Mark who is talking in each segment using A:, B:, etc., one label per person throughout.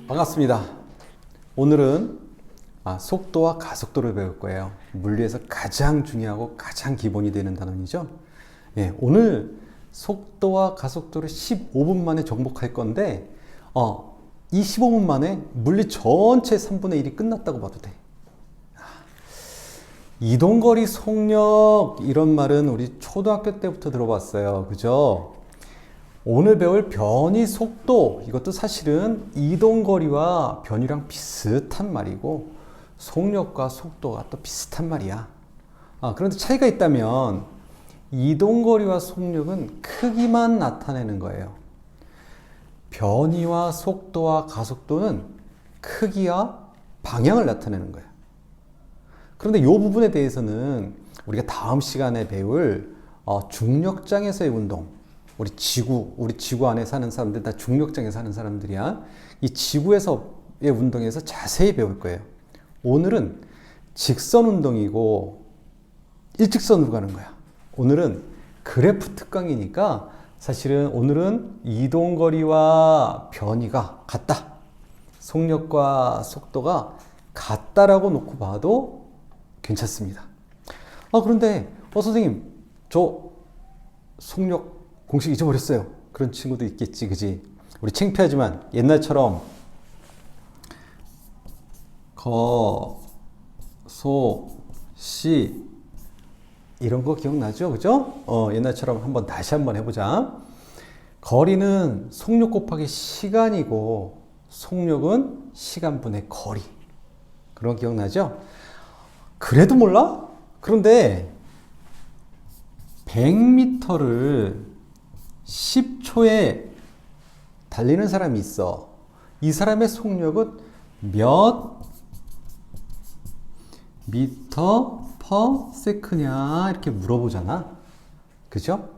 A: 반갑습니다. 오늘은 속도와 가속도를 배울 거예요. 물리에서 가장 중요하고 가장 기본이 되는 단원이죠. 오늘 속도와 가속도를 15분 만에 정복할 건데 이 15분 만에 물리 전체 3분의 1이 끝났다고 봐도 돼. 이동거리 속력 이런 말은 우리 초등학교 때부터 들어봤어요. 그죠? 오늘 배울 변이 속도 이것도 사실은 이동거리와 변이랑 비슷한 말이고 속력과 속도가 또 비슷한 말이야. 그런데 차이가 있다면 이동거리와 속력은 크기만 나타내는 거예요. 변이와 속도와 가속도는 크기와 방향을 나타내는 거예요. 그런데 이 부분에 대해서는 우리가 다음 시간에 배울 중력장에서의 운동, 우리 지구 안에 사는 사람들 다 중력장에 사는 사람들이야. 이 지구에서의 운동에서 자세히 배울 거예요. 오늘은 직선 운동이고 일직선으로 가는 거야. 오늘은 그래프 특강이니까 사실은 오늘은 이동거리와 변이가 같다. 속력과 속도가 같다라고 놓고 봐도 괜찮습니다. 그런데 선생님 저 속력 공식 잊어버렸어요. 그런 친구도 있겠지, 그지? 우리 창피하지만 옛날처럼 거, 소, 시 이런 거 기억나죠? 그죠? 옛날처럼 다시 한번 해보자. 거리는 속력 곱하기 시간이고 속력은 시간분의 거리. 그런 거 기억나죠? 그래도 몰라? 그런데 100m를 10초에 달리는 사람이 있어. 이 사람의 속력은 몇 미터 퍼 세크냐 이렇게 물어보잖아. 그죠?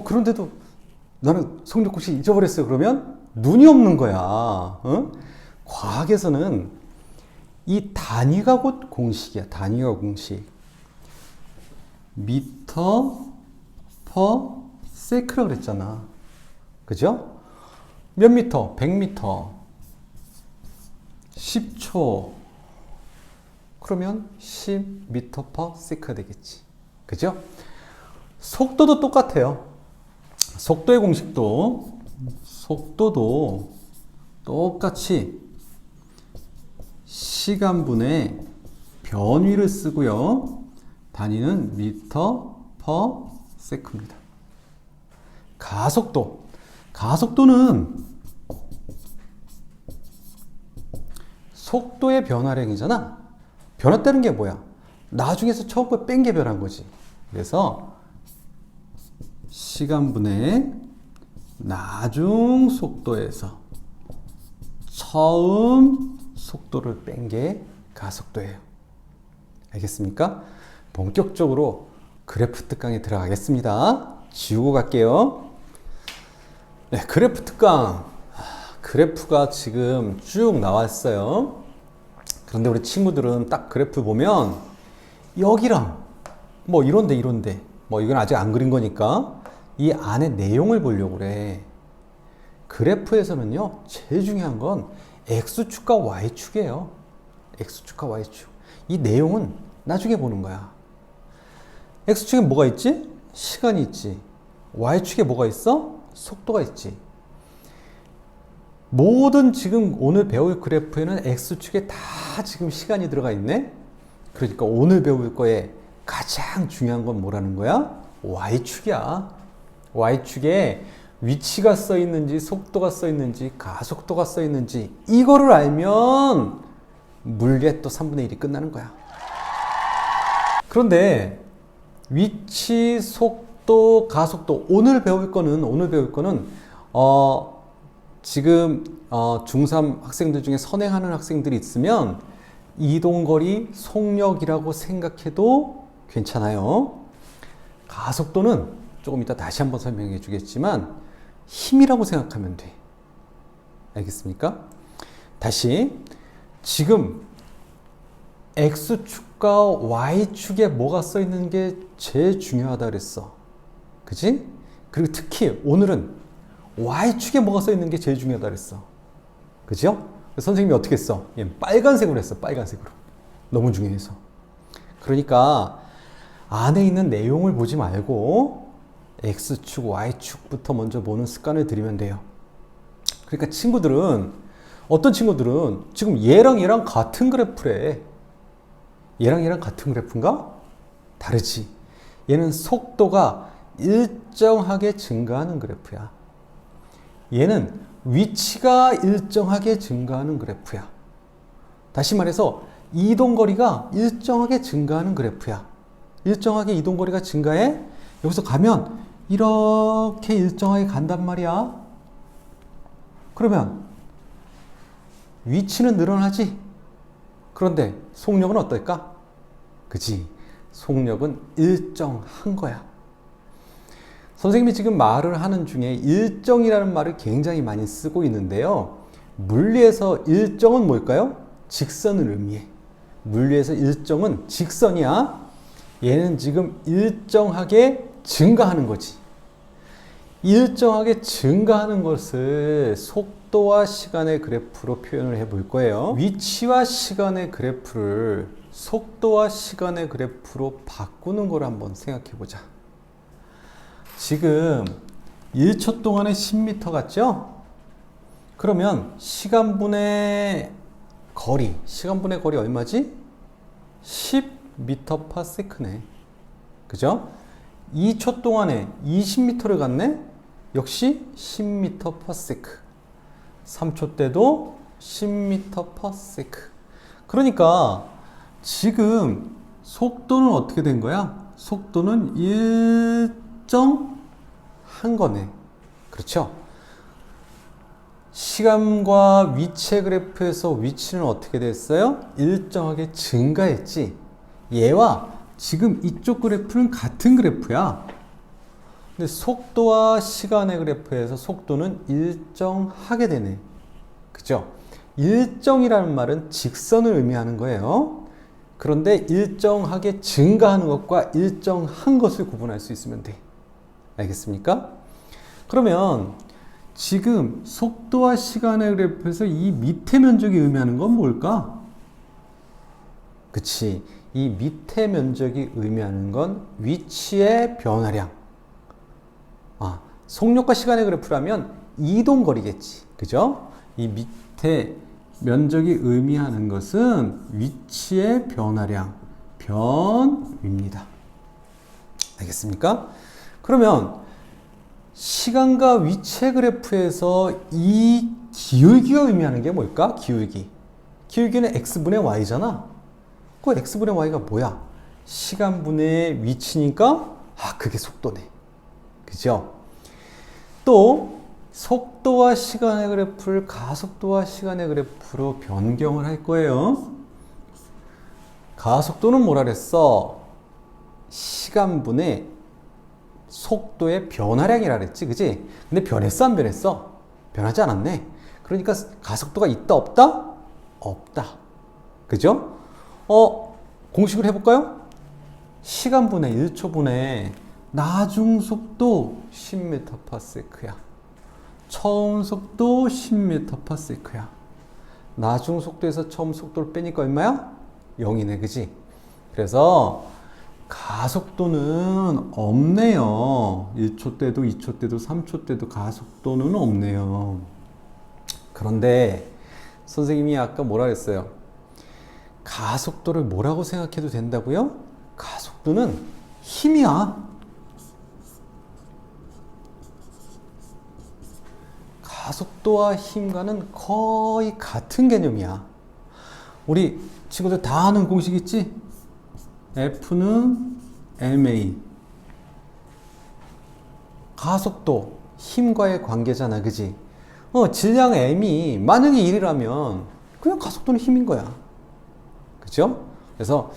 A: 그런데도 나는 속력 공식 잊어버렸어요. 그러면 눈이 없는 거야. 과학에서는 이 단위가 곧 공식이야. 단위가 공식. 미터 퍼 세크라고 그랬잖아. 그죠? 몇 미터? 100미터. 10초. 그러면 10미터 퍼 세크가 되겠지. 그죠? 속도도 똑같아요. 속도의 공식도 속도도 똑같이 시간분의 변위를 쓰고요. 단위는 미터 퍼 세크입니다. 가속도는 속도의 변화량이잖아. 변했다는 게 뭐야? 나중에서 처음 거 뺀 게 변한 거지. 그래서 시간분의 나중 속도에서 처음 속도를 뺀 게 가속도예요. 알겠습니까? 본격적으로 그래프 특강에 들어가겠습니다. 지우고 갈게요. 네, 그래프 특강. 그래프가 지금 쭉 나왔어요. 그런데 우리 친구들은 딱 그래프 보면 여기랑 이런데 이건 아직 안 그린 거니까 이 안에 내용을 보려고 그래. 그래프에서는요 제일 중요한 건 X축과 Y축이에요. X축과 Y축. 이 내용은 나중에 보는 거야. X축에 뭐가 있지? 시간이 있지. Y축에 뭐가 있어? 속도가 있지. 모든 지금 오늘 배울 그래프에는 X축에 다 지금 시간이 들어가 있네. 그러니까 오늘 배울 거에 가장 중요한 건 뭐라는 거야? Y축이야. Y축에 위치가 써 있는지 속도가 써 있는지 가속도가 써 있는지 이거를 알면 물리의 또 3분의 1이 끝나는 거야. 그런데 위치, 속도, 가속도 오늘 배울 거는 지금 중3 학생들 중에 선행하는 학생들이 있으면 이동거리, 속력이라고 생각해도 괜찮아요. 가속도는 조금 이따 다시 한번 설명해 주겠지만 힘이라고 생각하면 돼. 알겠습니까? 다시 지금 X축과 Y축에 뭐가 써 있는 게 제일 중요하다 그랬어. 그치? 그리고 특히 오늘은 Y축에 뭐가 써 있는 게 제일 중요하다 그랬어. 그죠? 선생님이 어떻게 했어? 빨간색으로 했어. 빨간색으로. 너무 중요해서. 그러니까 안에 있는 내용을 보지 말고 X축, Y축부터 먼저 보는 습관을 들이면 돼요. 그러니까 어떤 친구들은 지금 얘랑 얘랑 같은 그래프래. 얘랑 얘랑 같은 그래프인가? 다르지. 얘는 속도가 일정하게 증가하는 그래프야. 얘는 위치가 일정하게 증가하는 그래프야. 다시 말해서 이동거리가 일정하게 증가하는 그래프야. 일정하게 이동거리가 증가해. 여기서 가면 이렇게 일정하게 간단 말이야. 그러면 위치는 늘어나지. 그런데 속력은 어떨까? 그치? 속력은 일정한 거야. 선생님이 지금 말을 하는 중에 일정이라는 말을 굉장히 많이 쓰고 있는데요. 물리에서 일정은 뭘까요? 직선을 의미해. 물리에서 일정은 직선이야. 얘는 지금 일정하게 증가하는 거지. 일정하게 증가하는 것을 속도와 시간의 그래프로 표현을 해 볼 거예요. 위치와 시간의 그래프를 속도와 시간의 그래프로 바꾸는 걸 한번 생각해 보자. 지금 1초 동안에 10m 같죠? 그러면 시간분의 거리 얼마지? 10m/s네. 그죠? 2초 동안에 20m를 갔네? 역시 10m/s. 3초 때도 10m/s. 그러니까 지금 속도는 어떻게 된 거야? 속도는 일정한 거네. 그렇죠? 시간과 위치의 그래프에서 위치는 어떻게 됐어요? 일정하게 증가했지. 얘와 지금 이쪽 그래프는 같은 그래프야. 근데 속도와 시간의 그래프에서 속도는 일정하게 되네. 그죠? 일정이라는 말은 직선을 의미하는 거예요. 그런데 일정하게 증가하는 것과 일정한 것을 구분할 수 있으면 돼. 알겠습니까? 그러면 지금 속도와 시간의 그래프에서 이 밑에 면적이 의미하는 건 뭘까? 그치. 이 밑에 면적이 의미하는 건 위치의 변화량. 속력과 시간의 그래프라면 이동거리겠지. 그죠? 이 밑에 면적이 의미하는 것은 위치의 변화량, 변입니다. 알겠습니까? 그러면 시간과 위치의 그래프에서 이 기울기가 의미하는 게 뭘까? 기울기는 x분의 y잖아. 그 x분의 y가 뭐야? 시간분의 위치니까 그게 속도네. 그죠? 또 속도와 시간의 그래프를 가속도와 시간의 그래프로 변경을 할 거예요. 가속도는 뭐라 그랬어? 시간분의 속도의 변화량이라 그랬지, 그지? 근데 변했어, 안 변했어? 변하지 않았네. 그러니까 가속도가 있다, 없다? 없다. 그죠? 공식을 해볼까요? 시간분의 1초분의 나중 속도 10m/s야. 처음 속도 10m/s야. 나중 속도에서 처음 속도를 빼니까 얼마야? 0이네, 그지? 그래서 가속도는 없네요. 1초 때도 2초 때도 3초 때도 가속도는 없네요. 그런데 선생님이 아까 뭐라 그랬어요? 가속도를 뭐라고 생각해도 된다고요? 가속도는 힘이야. 가속도와 힘과는 거의 같은 개념이야. 우리 친구들 다 아는 공식 있지? F는 ma. 가속도, 힘과의 관계잖아, 그지? 질량 m이 만약에 1이라면 그냥 가속도는 힘인 거야. 그죠? 그래서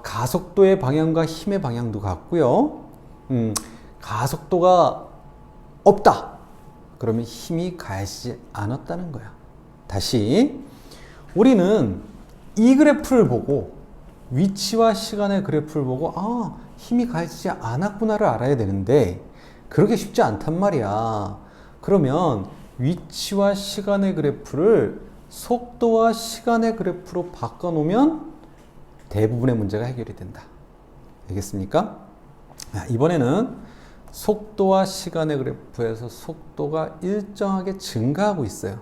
A: 가속도의 방향과 힘의 방향도 같고요. 가속도가 없다. 그러면 힘이 가해지지 않았다는 거야. 다시 우리는 이 그래프를 보고 위치와 시간의 그래프를 보고 힘이 가해지지 않았구나를 알아야 되는데 그렇게 쉽지 않단 말이야. 그러면 위치와 시간의 그래프를 속도와 시간의 그래프로 바꿔놓으면 대부분의 문제가 해결이 된다. 알겠습니까? 이번에는 속도와 시간의 그래프에서 속도가 일정하게 증가하고 있어요.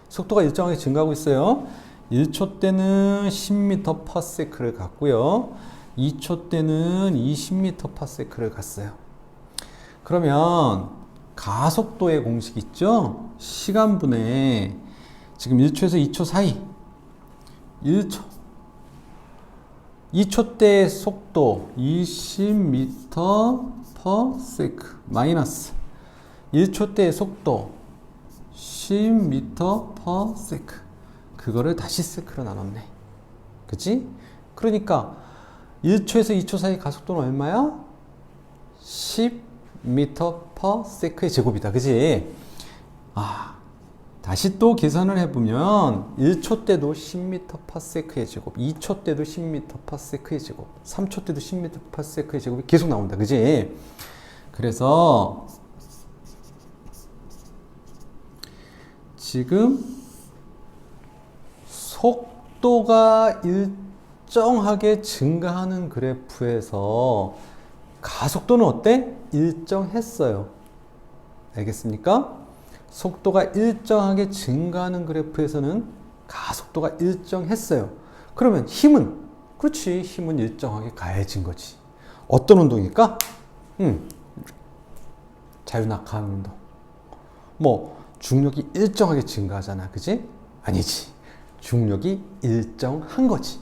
A: 속도가 일정하게 증가하고 있어요. 1초 때는 10m/s를 갔고요. 2초 때는 20m/s를 갔어요. 그러면 가속도의 공식 있죠? 시간분의 지금 1초에서 2초 사이 2초 때 속도 20m/s 마이너스 1초 때 속도 10m/s 그거를 다시 세크로 나눴네. 그치? 그러니까 1초에서 2초 사이 가속도는 얼마야? 10m/s의 제곱이다. 그치? 다시 또 계산을 해보면 1초 때도 10m/s의 제곱, 2초 때도 10m/s의 제곱, 3초 때도 10m/s의 제곱이 계속 나온다. 그지? 그래서 지금 속도가 일정하게 증가하는 그래프에서 가속도는 어때? 일정했어요. 알겠습니까? 속도가 일정하게 증가하는 그래프에서는 가속도가 일정했어요. 그러면 힘은? 그렇지, 힘은 일정하게 가해진 거지. 어떤 운동일까? 자유낙하 운동. 뭐 중력이 일정하게 증가하잖아. 그지? 아니지. 중력이 일정한 거지.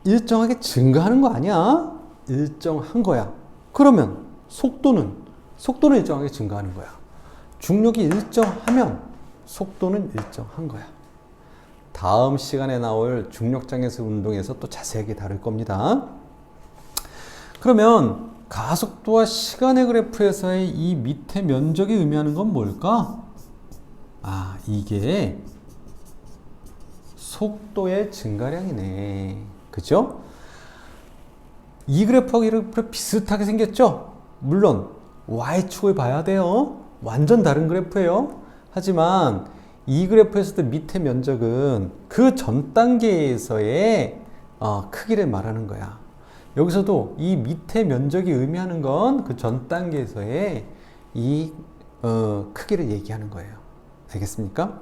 A: 일정하게 증가하는 거 아니야? 일정한 거야. 그러면 속도는 일정하게 증가하는 거야. 중력이 일정하면 속도는 일정한 거야. 다음 시간에 나올 중력장에서 운동에서 또 자세하게 다룰 겁니다. 그러면 가속도와 시간의 그래프에서의 이 밑에 면적이 의미하는 건 뭘까? 이게 속도의 증가량이네. 그죠? 이 그래프하고 이 그래프 비슷하게 생겼죠? 물론 Y축을 봐야 돼요. 완전 다른 그래프예요. 하지만 이 그래프에서도 밑에 면적은 그 전 단계에서의 크기를 말하는 거야. 여기서도 이 밑에 면적이 의미하는 건 그 전 단계에서의 이 크기를 얘기하는 거예요. 알겠습니까?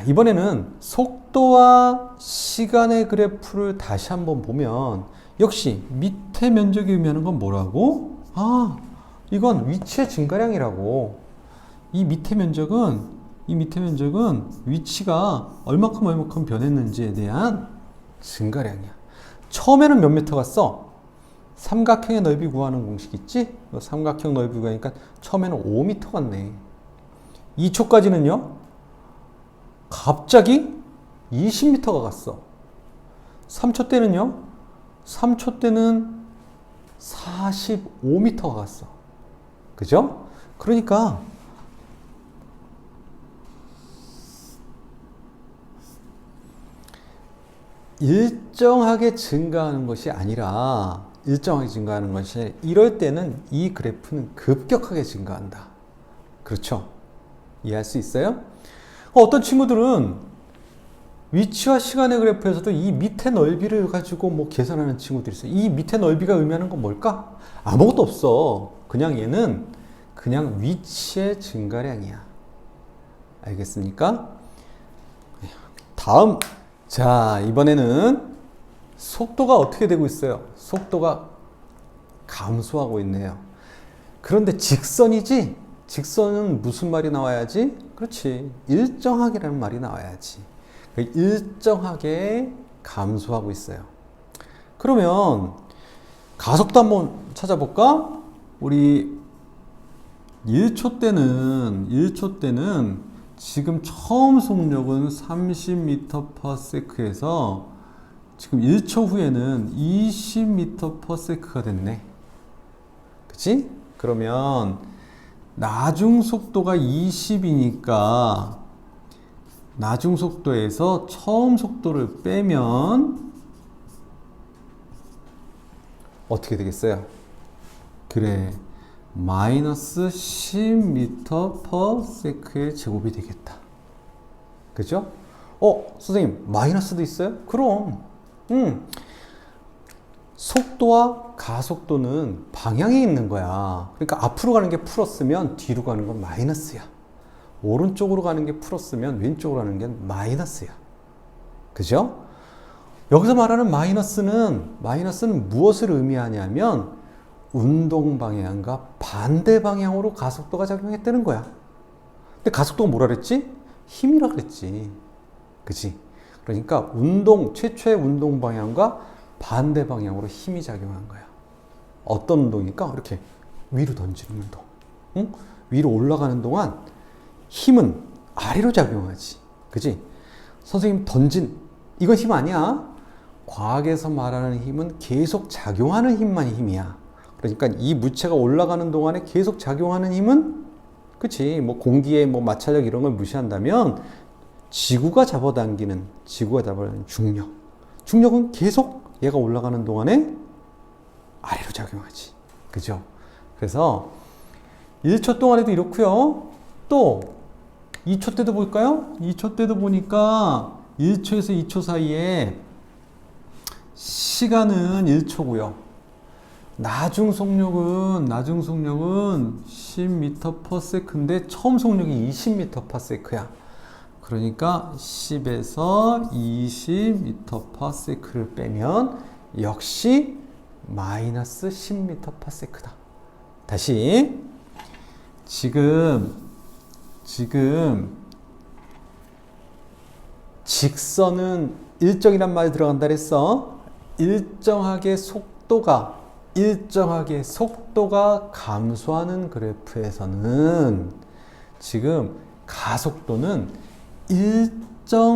A: 이번에는 속도와 시간의 그래프를 다시 한번 보면 역시 밑에 면적이 의미하는 건 뭐라고? 이건 위치의 증가량이라고. 이 밑에 면적은 위치가 얼마큼 변했는지에 대한 증가량이야. 처음에는 몇 미터 갔어? 삼각형의 넓이 구하는 공식 있지? 삼각형 넓이 구하니까 처음에는 5m 갔네. 2초까지는요? 갑자기 20m가 갔어. 3초 때는요? 3초 때는 45m가 갔어. 그죠? 그러니까 일정하게 증가하는 것이 아니라 이럴 때는 이 그래프는 급격하게 증가한다. 그렇죠? 이해할 수 있어요? 어떤 친구들은 위치와 시간의 그래프에서도 이 밑에 넓이를 가지고 뭐 계산하는 친구들이 있어요. 이 밑에 넓이가 의미하는 건 뭘까? 아무것도 없어. 그냥 얘는 그냥 위치의 증가량이야. 알겠습니까? 다음, 자, 이번에는 속도가 어떻게 되고 있어요? 속도가 감소하고 있네요. 그런데 직선이지? 직선은 무슨 말이 나와야지? 그렇지. 일정하게라는 말이 나와야지. 일정하게 감소하고 있어요. 그러면 가속도 한번 찾아볼까? 우리 1초 때는 지금 처음 속력은 30m/s에서 지금 1초 후에는 20m/s가 됐네. 그치? 그러면 나중 속도가 20이니까 나중 속도에서 처음 속도를 빼면 어떻게 되겠어요? 그래, 마이너스 10m/s의 제곱이 되겠다. 그죠? 선생님, 마이너스도 있어요? 그럼. 속도와 가속도는 방향이 있는 거야. 그러니까 앞으로 가는 게 플러스면 뒤로 가는 건 마이너스야. 오른쪽으로 가는 게 플러스면 왼쪽으로 가는 게 마이너스야. 그죠? 여기서 말하는 마이너스는 무엇을 의미하냐면 운동 방향과 반대 방향으로 가속도가 작용했다는 거야. 근데 가속도가 뭐라 그랬지? 힘이라 그랬지. 그치? 그러니까 최초의 운동 방향과 반대 방향으로 힘이 작용한 거야. 어떤 운동이니까 이렇게 위로 던지는 운동. 응? 위로 올라가는 동안 힘은 아래로 작용하지. 그치? 선생님 이건 힘 아니야. 과학에서 말하는 힘은 계속 작용하는 힘만 힘이야. 그러니까 이 무체가 올라가는 동안에 계속 작용하는 힘은, 그치? 뭐 공기의 마찰력 이런 걸 무시한다면 지구가 잡아당기는 중력. 중력은 계속 얘가 올라가는 동안에 아래로 작용하지. 그죠? 그래서 1초 동안에도 이렇고요. 또 2초 때도 볼까요? 2초 때도 보니까 1초에서 2초 사이에 시간은 1초고요. 나중 속력은 10m/s인데 처음 속력이 20m/s야. 그러니까 10에서 20m/s를 빼면 역시 마이너스 10m/s다. 다시 지금 직선은 일정이란 말이 들어간다 그랬어. 일정하게 속도가 감소하는 그래프에서는 지금 가속도는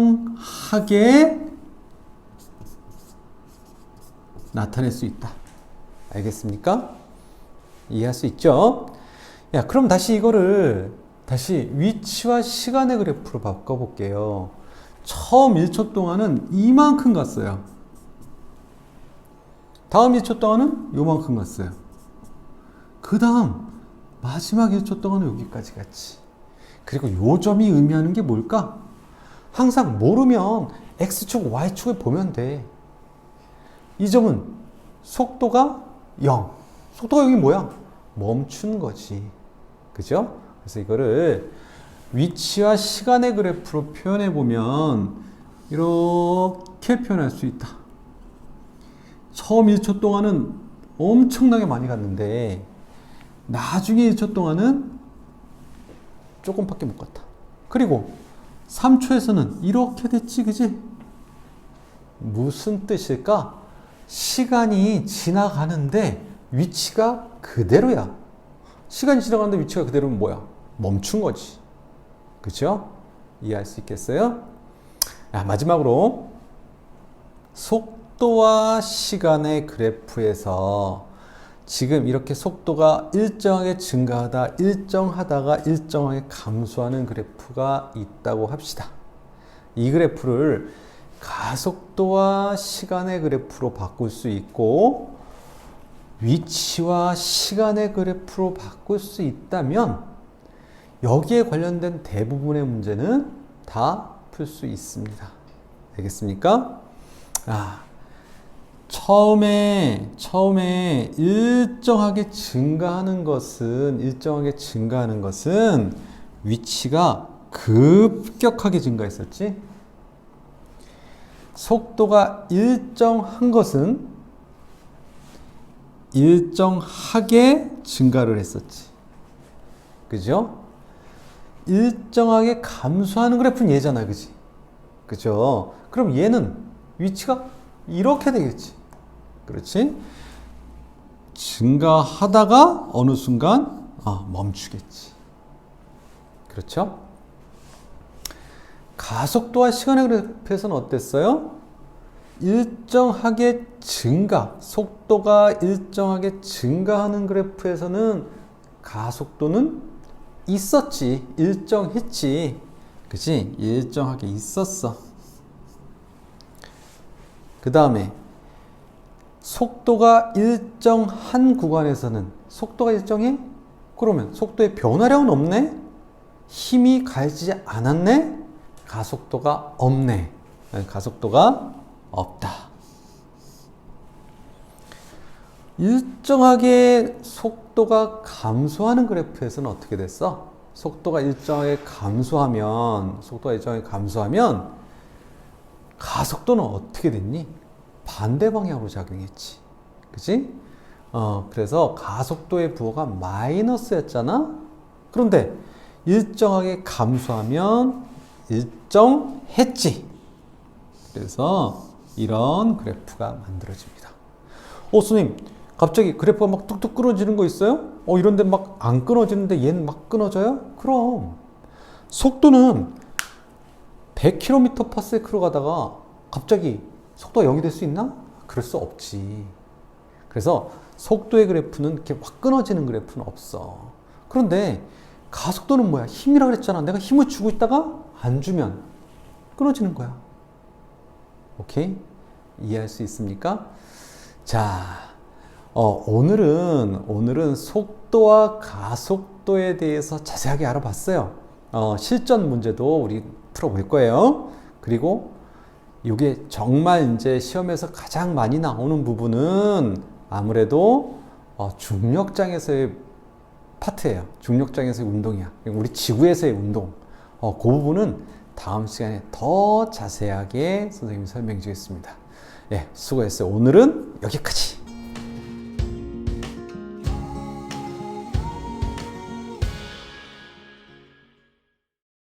A: 일정하게 나타낼 수 있다. 알겠습니까? 이해할 수 있죠? 야, 그럼 이거를 위치와 시간의 그래프로 바꿔볼게요. 처음 1초 동안은 이만큼 갔어요. 다음 1초 동안은 요만큼 갔어요. 그 다음 마지막 1초 동안은 여기까지 갔지. 그리고 요 점이 의미하는 게 뭘까? 항상 모르면 X축, Y축을 보면 돼. 이 점은 속도가 0. 속도가 0이 뭐야? 멈춘 거지. 그죠? 그래서 이거를 위치와 시간의 그래프로 표현해 보면 이렇게 표현할 수 있다. 처음 1초 동안은 엄청나게 많이 갔는데 나중에 1초 동안은 조금밖에 못 갔다. 그리고 3초에서는 이렇게 됐지, 그지? 무슨 뜻일까? 시간이 지나가는데 위치가 그대로야. 시간이 지나가는데 위치가 그대로면 뭐야? 멈춘 거지. 그렇죠? 이해할 수 있겠어요? 마지막으로 속도와 시간의 그래프에서 지금 이렇게 속도가 일정하게 증가하다, 일정하다가 일정하게 감소하는 그래프가 있다고 합시다. 이 그래프를 가속도와 시간의 그래프로 바꿀 수 있고 위치와 시간의 그래프로 바꿀 수 있다면 여기에 관련된 대부분의 문제는 다 풀 수 있습니다. 알겠습니까? 처음에 일정하게 증가하는 것은 위치가 급격하게 증가했었지. 속도가 일정한 것은 일정하게 증가를 했었지. 그죠? 일정하게 감소하는 그래프는 얘잖아. 그지? 그죠? 그럼 얘는 위치가 이렇게 되겠지. 그렇지? 증가하다가 어느 순간 멈추겠지. 그렇죠? 가속도와 시간의 그래프에서는 어땠어요? 일정하게 속도가 일정하게 증가하는 그래프에서는 가속도는 있었지. 일정했지. 그치? 일정하게 있었어. 그 다음에 속도가 일정한 구간에서는 속도가 일정해? 그러면 속도의 변화량은 없네? 힘이 가해지지 않았네? 가속도가 없네. 가속도가 없다. 일정하게 속도가 감소하는 그래프에서는 어떻게 됐어? 속도가 일정하게 감소하면 가속도는 어떻게 됐니? 반대 방향으로 작용했지. 그치? 그래서 가속도의 부호가 마이너스였잖아? 그런데 일정하게 감소하면 일정했지. 그래서 이런 그래프가 만들어집니다. 선생님, 갑자기 그래프가 막 뚝뚝 끊어지는 거 있어요? 이런데 막 안 끊어지는데 얘는 막 끊어져요? 그럼 속도는 100km/s로 가다가 갑자기 속도가 0이 될 수 있나? 그럴 수 없지. 그래서 속도의 그래프는 이렇게 확 끊어지는 그래프는 없어. 그런데 가속도는 뭐야? 힘이라 그랬잖아. 내가 힘을 주고 있다가 안 주면 끊어지는 거야. 오케이? 이해할 수 있습니까? 자, 오늘은 속도와 가속도에 대해서 자세하게 알아봤어요. 실전 문제도 우리 풀어볼 거예요. 그리고 이게 정말 이제 시험에서 가장 많이 나오는 부분은 아무래도 중력장에서의 파트예요. 중력장에서의 운동이야. 우리 지구에서의 운동. 그 부분은 다음 시간에 더 자세하게 선생님이 설명해 주겠습니다. 네, 수고했어요. 오늘은 여기까지.